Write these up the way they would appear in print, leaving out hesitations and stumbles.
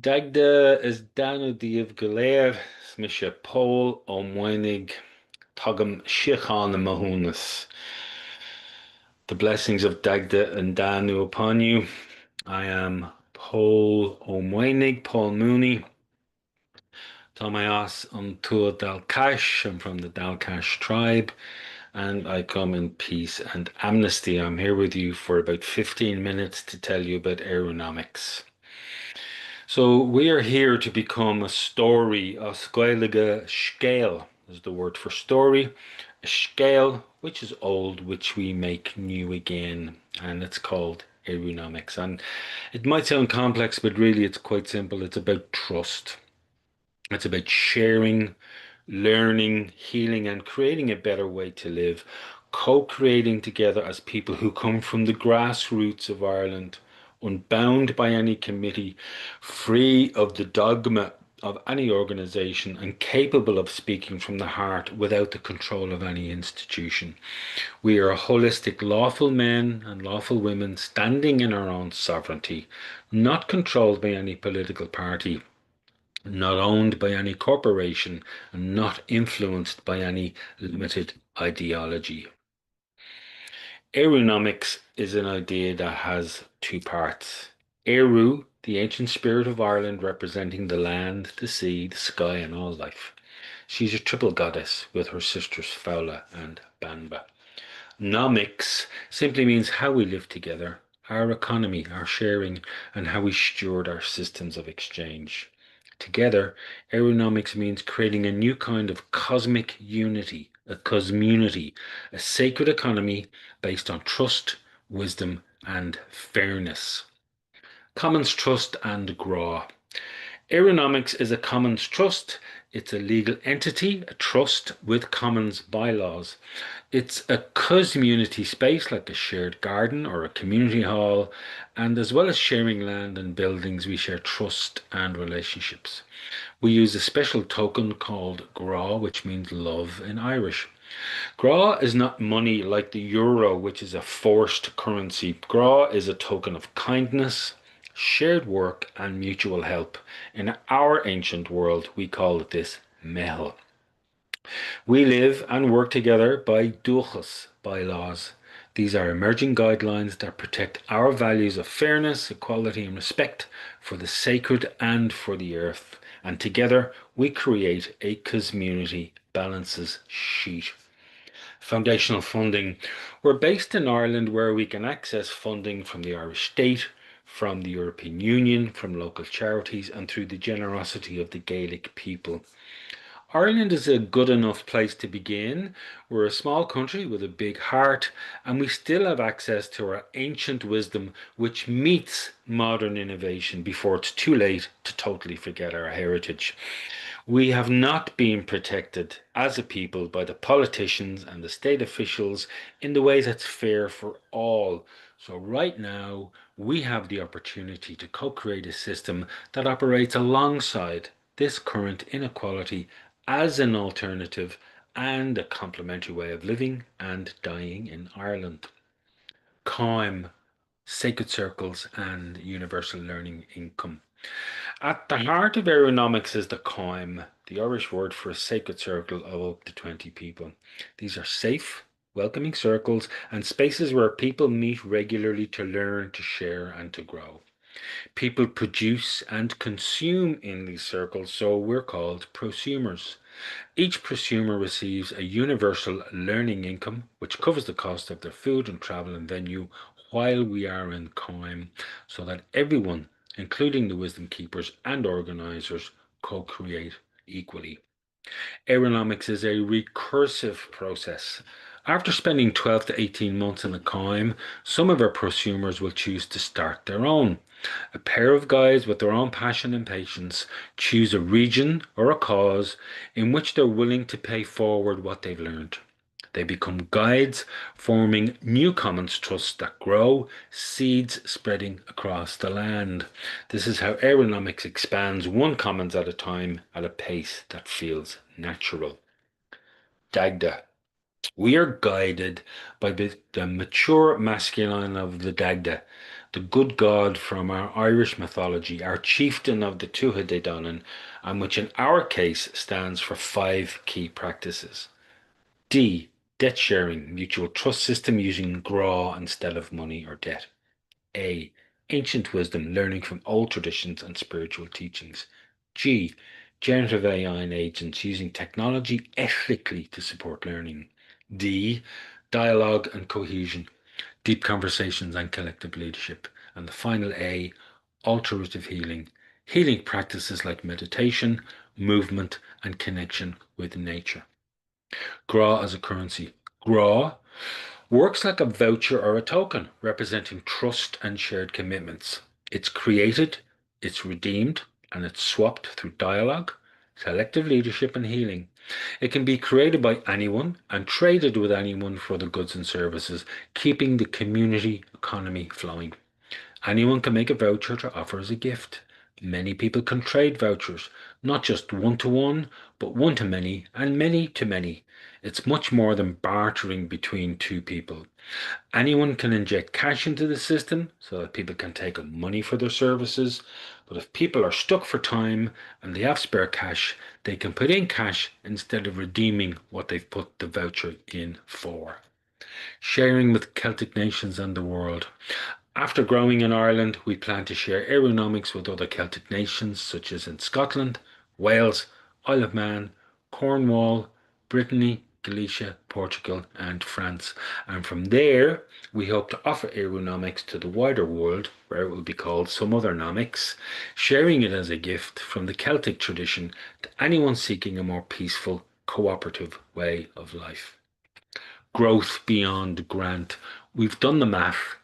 Dagda is Danu Díobh Galéir, Smisha Pól, Omweinig, Tugam Shichan Mahunas. The blessings of Dagda and Danu upon you. I am Pól Omweinig, Paul Mooney. Tamayas Tua Dalcash. I'm from the Dalcash tribe, and I come in peace and amnesty. I'm here with you for about 15 minutes to tell you about Eirunommics. So we are here to become a story, a scoilige scale is the word for story, a scale which is old, which we make new again, and it's called Eirunommics. And it might sound complex, but really it's quite simple. It's about trust. It's about sharing, learning, healing, and creating a better way to live, co-creating together as people who come from the grassroots of Ireland, unbound by any committee, free of the dogma of any organisation, and capable of speaking from the heart without the control of any institution. We are holistic, lawful men and lawful women standing in our own sovereignty, not controlled by any political party, not owned by any corporation, and not influenced by any limited ideology. Eirunommics is an idea that has two parts. Eru, the ancient spirit of Ireland representing the land, the sea, the sky, and all life. She's a triple goddess with her sisters Fowla and Banba. Nomics simply means how we live together, our economy, our sharing, and how we steward our systems of exchange. Together, Aeronomics means creating a new kind of cosmic unity, a cosmunity, a sacred economy based on trust, wisdom, and fairness. Commons trust and GRA. Aeronomics is a commons trust. It's a legal entity, a trust with commons bylaws. It's a community space like a shared garden or a community hall, and as well as sharing land and buildings, we share trust and relationships. We use a special token called GRA, which means love in Irish. GRA is not money like the euro, which is a forced currency. GRA is a token of kindness, shared work, and mutual help. In our ancient world, we call this mehel. We live and work together by duchas, by laws. These are emerging guidelines that protect our values of fairness, equality, and respect for the sacred and for the earth. And together we create a community balances sheet. Foundational funding. We're based in Ireland where we can access funding from the Irish state, from the European Union, from local charities, and through the generosity of the Gaelic people. Ireland is a good enough place to begin. We're a small country with a big heart, and we still have access to our ancient wisdom, which meets modern innovation before it's too late to totally forget our heritage. We have not been protected as a people by the politicians and the state officials in the way that's fair for all. So, right now, we have the opportunity to co create a system that operates alongside this current inequality as an alternative and a complementary way of living and dying in Ireland. COIM, sacred circles, and universal learning income. At the heart of aeronomics is the COIM, the Irish word for a sacred circle of up to 20 people. These are safe, welcoming circles and spaces where people meet regularly to learn, to share, and to grow. People produce and consume in these circles, so we're called prosumers. Each prosumer receives a universal learning income, which covers the cost of their food and travel and venue while we are in COIM, so that everyone, including the wisdom keepers and organisers, co-create equally. Aeronomics is a recursive process. After spending 12 to 18 months in a COIM, some of our prosumers will choose to start their own. A pair of guys with their own passion and patience choose a region or a cause in which they're willing to pay forward what they've learned. They become guides, forming new commons trusts that grow, seeds spreading across the land. This is how aeronomics expands one commons at a time at a pace that feels natural. Dagda. We are guided by the mature masculine of the Dagda, the good god from our Irish mythology, our chieftain of the Tuatha De Danann, and which in our case stands for five key practices. D. Debt sharing, mutual trust system using gra instead of money or debt. A. Ancient wisdom, learning from old traditions and spiritual teachings. G. Generative AI and agents using technology ethically to support learning. D. Dialogue and cohesion, deep conversations and collective leadership. And the final A. Altruitive healing, healing practices like meditation, movement, and connection with nature. Gra as a currency. Gra works like a voucher or a token representing trust and shared commitments. It's created, it's redeemed, and it's swapped through dialogue, selective leadership, and healing. It can be created by anyone and traded with anyone for the goods and services, keeping the community economy flowing. Anyone can make a voucher to offer as a gift. Many people can trade vouchers, not just one to one, but one to many and many to many. It's much more than bartering between two people. Anyone can inject cash into the system so that people can take money for their services. But if people are stuck for time and they have spare cash, they can put in cash instead of redeeming what they've put the voucher in for. Sharing with Celtic nations and the world. After growing in Ireland, we plan to share Eirunommics with other Celtic nations, such as in Scotland, Wales, Isle of Man, Cornwall, Brittany, Galicia, Portugal, and France. And from there, we hope to offer Eirunommics to the wider world, where it will be called some other nomics, sharing it as a gift from the Celtic tradition to anyone seeking a more peaceful, cooperative way of life. Growth beyond grant. We've done the math.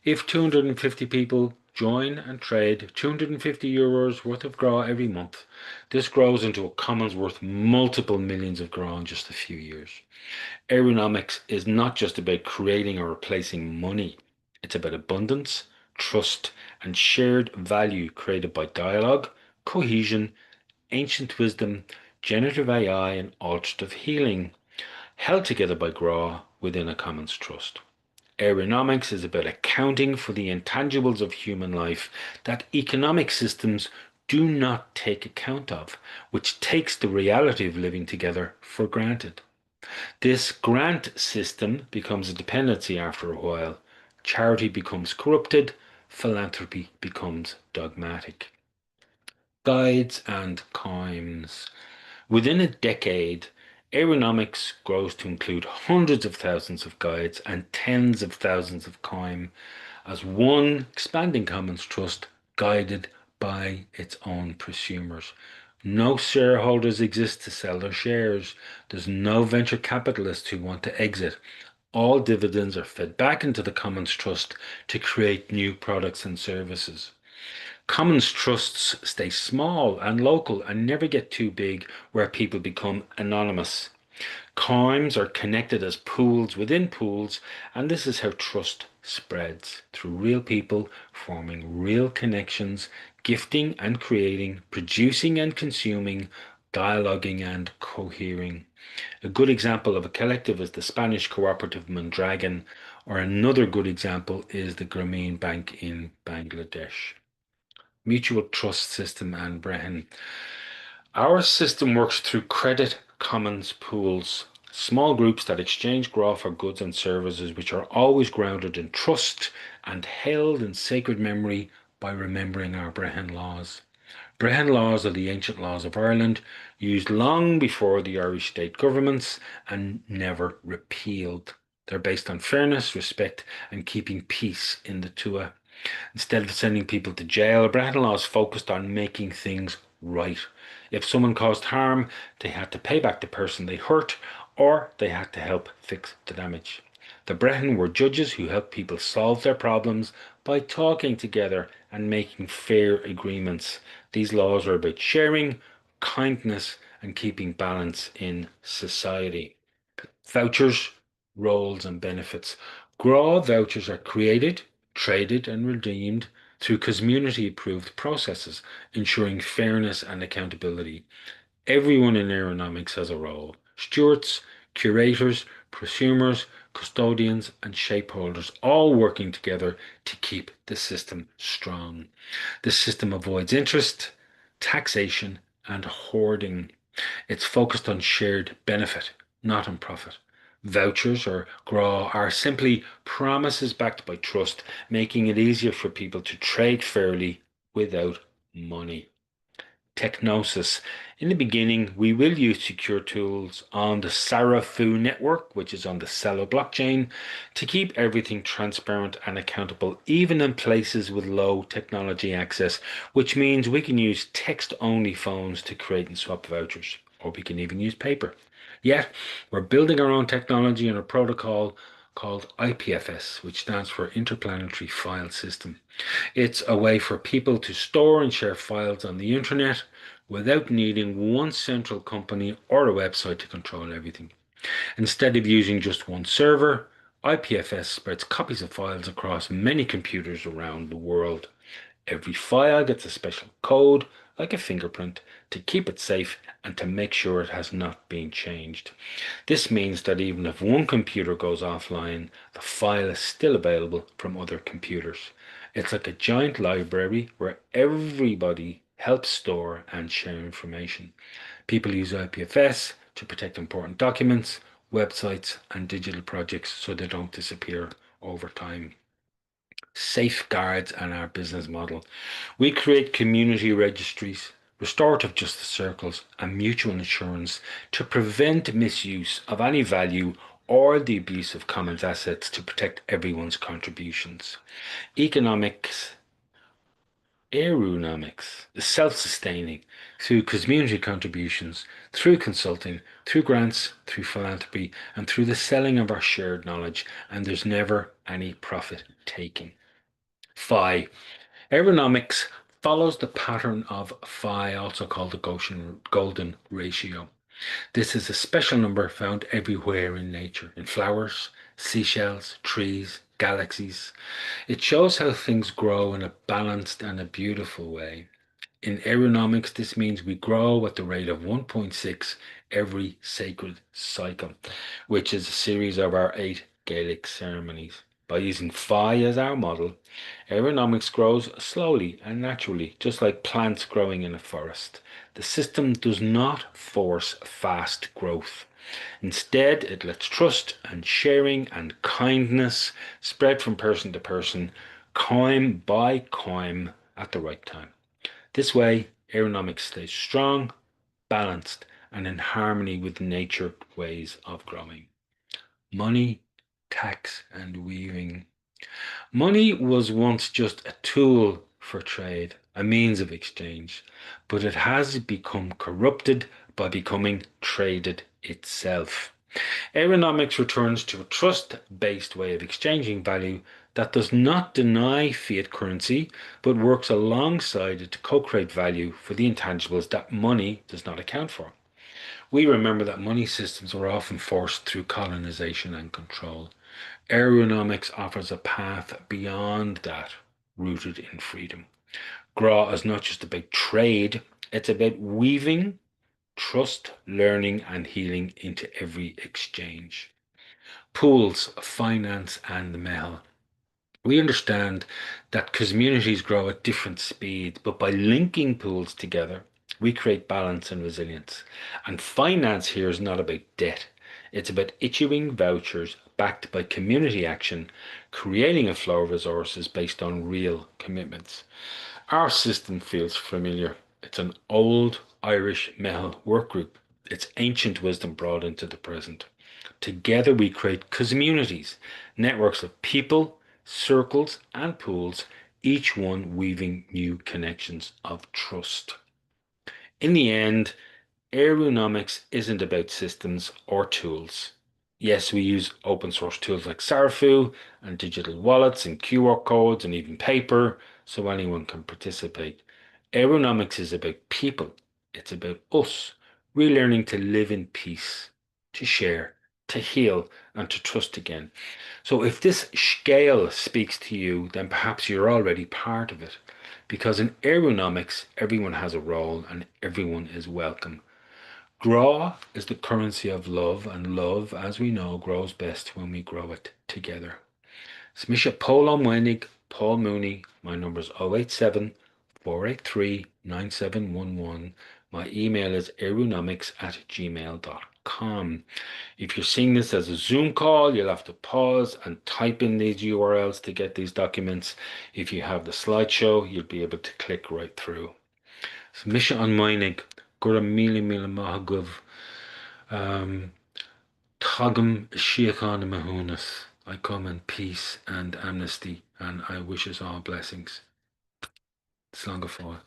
If 250 people join and trade €250 worth of GRA every month, this grows into a commons worth multiple millions of GRA in just a few years. Aeronomics is not just about creating or replacing money. It's about abundance, trust, and shared value created by dialogue, cohesion, ancient wisdom, generative AI, and alterative healing, held together by GRA within a commons trust. Aeronomics is about accounting for the intangibles of human life that economic systems do not take account of, which takes the reality of living together for granted. This grant system becomes a dependency after a while. Charity becomes corrupted, philanthropy becomes dogmatic. Guides and coins. Within a decade, Aeronomics grows to include hundreds of thousands of guides and tens of thousands of coin as one expanding commons trust guided by its own prosumers. No shareholders exist to sell their shares. There's no venture capitalists who want to exit. All dividends are fed back into the commons trust to create new products and services. Commons trusts stay small and local and never get too big where people become anonymous. Coins are connected as pools within pools, and this is how trust spreads through real people forming real connections, gifting and creating, producing and consuming, dialoguing and cohering. A good example of a collective is the Spanish cooperative Mondragon, or another good example is the Grameen Bank in Bangladesh. Mutual trust system and Brehon. Our system works through credit commons pools, small groups that exchange GRA for goods and services, which are always grounded in trust and held in sacred memory by remembering our Brehon laws. Brehon laws are the ancient laws of Ireland, used long before the Irish state governments and never repealed. They're based on fairness, respect, and keeping peace in the Tuatha. Instead of sending people to jail, Brehon laws focused on making things right. If someone caused harm, they had to pay back the person they hurt, or they had to help fix the damage. The Brehon were judges who helped people solve their problems by talking together and making fair agreements. These laws are about sharing, kindness, and keeping balance in society. Vouchers, roles, and benefits. GRA vouchers are created, traded, and redeemed through community-approved processes, ensuring fairness and accountability. Everyone in Aeronomics has a role. Stewards, curators, prosumers, custodians, and shapeholders all working together to keep the system strong. The system avoids interest, taxation, and hoarding. It's focused on shared benefit, not on profit. Vouchers or GRA are simply promises backed by trust, making it easier for people to trade fairly without money. Technosis. In the beginning, we will use secure tools on the Sarafu network, which is on the Celo blockchain, to keep everything transparent and accountable, even in places with low technology access, which means we can use text-only phones to create and swap vouchers, or we can even use paper. Yet, we're building our own technology and a protocol called IPFS, which stands for Interplanetary File System. It's a way for people to store and share files on the internet without needing one central company or a website to control everything. Instead of using just one server, IPFS spreads copies of files across many computers around the world. Every file gets a special code, like a fingerprint, to keep it safe and to make sure it has not been changed. This means that even if one computer goes offline, the file is still available from other computers. It's like a giant library where everybody helps store and share information. People use IPFS to protect important documents, websites, and digital projects so they don't disappear over time. Safeguards and our business model. We create community registries, restorative justice circles, and mutual insurance to prevent misuse of any value or the abuse of commons assets to protect everyone's contributions. Economics, Eirunommics is self-sustaining through community contributions, through consulting, through grants, through philanthropy, and through the selling of our shared knowledge, and there's never any profit taking. Phi. Aeronomics follows the pattern of phi, also called the golden ratio. This is a special number found everywhere in nature, in flowers, seashells, trees, galaxies. It shows how things grow in a balanced and a beautiful way. In aeronomics, this means we grow at the rate of 1.6 every sacred cycle, which is a series of our 8 Gaelic ceremonies. By using phi as our model, aeronomics grows slowly and naturally, just like plants growing in a forest. The system does not force fast growth. Instead, it lets trust and sharing and kindness spread from person to person, coin by coin at the right time. This way, aeronomics stays strong, balanced, and in harmony with nature ways of growing. Money, tax, and weaving. Money was once just a tool for trade, a means of exchange, but it has become corrupted by becoming traded itself. Aeronomics returns to a trust-based way of exchanging value that does not deny fiat currency, but works alongside it to co-create value for the intangibles that money does not account for. We remember that money systems were often forced through colonization and control. Aeronomics offers a path beyond that, rooted in freedom. GRA is not just about trade, it's about weaving trust, learning, and healing into every exchange. Pools, finance, and mail. We understand that communities grow at different speeds, but by linking pools together, we create balance and resilience. And finance here is not about debt. It's about issuing vouchers backed by community action, creating a flow of resources based on real commitments. Our system feels familiar. It's an old Irish Mehel work group. It's ancient wisdom brought into the present. Together we create communities, networks of people, circles, and pools, each one weaving new connections of trust. In the end, Aeronomics isn't about systems or tools. Yes, we use open source tools like Sarafu and digital wallets and QR codes and even paper so anyone can participate. Aeronomics is about people. It's about us relearning to live in peace, to share, to heal, and to trust again. So if this scale speaks to you, then perhaps you're already part of it. Because in aeronomics, everyone has a role and everyone is welcome. Gra is the currency of love, and love, as we know, grows best when we grow it together. Smisha Paul Omwenig, Paul Mooney. My number is 087 483 9711. My email is eirunommics@gmail.com. If you're seeing this as a Zoom call, you'll have to pause and type in these URLs to get these documents. If you have the slideshow, you'll be able to click right through. Smisha Onwenig, Gura Mili Mila Mahagov. Tagum Shiachan Mahunas. I come in peace and amnesty, and I wish us all blessings. Slán go fóill.